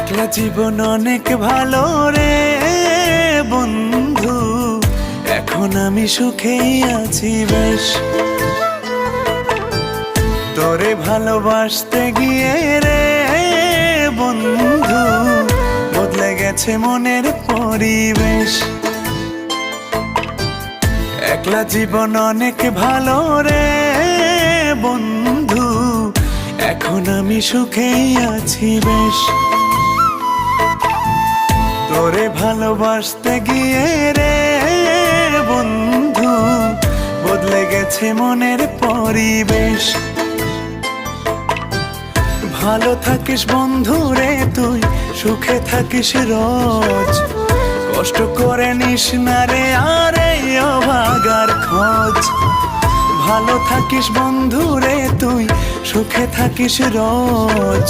একলা জীবন অনেক ভালো রে বন্ধু, এখন আমি সুখেই আছি বেশ। তোরে ভালোবাসতে গিয়ে রে বন্ধু, বদলে গেছে মনের পরিবেশ। একলা জীবন অনেক ভালো রে বন্ধু, এখন আমি সুখেই আছি বেশ। তোরে ভালোবাসতে গিয়ে রে বন্ধু, বদলে গেছে মনের পরিবেশ। ভালো থাকিস বন্ধু রে তুই, সুখে থাকিস রোজ, কষ্ট করে নিস না রে আর এই অভাগার খোঁজ। ভালো থাকিস বন্ধু রে তুই, সুখে থাকিস রোজ।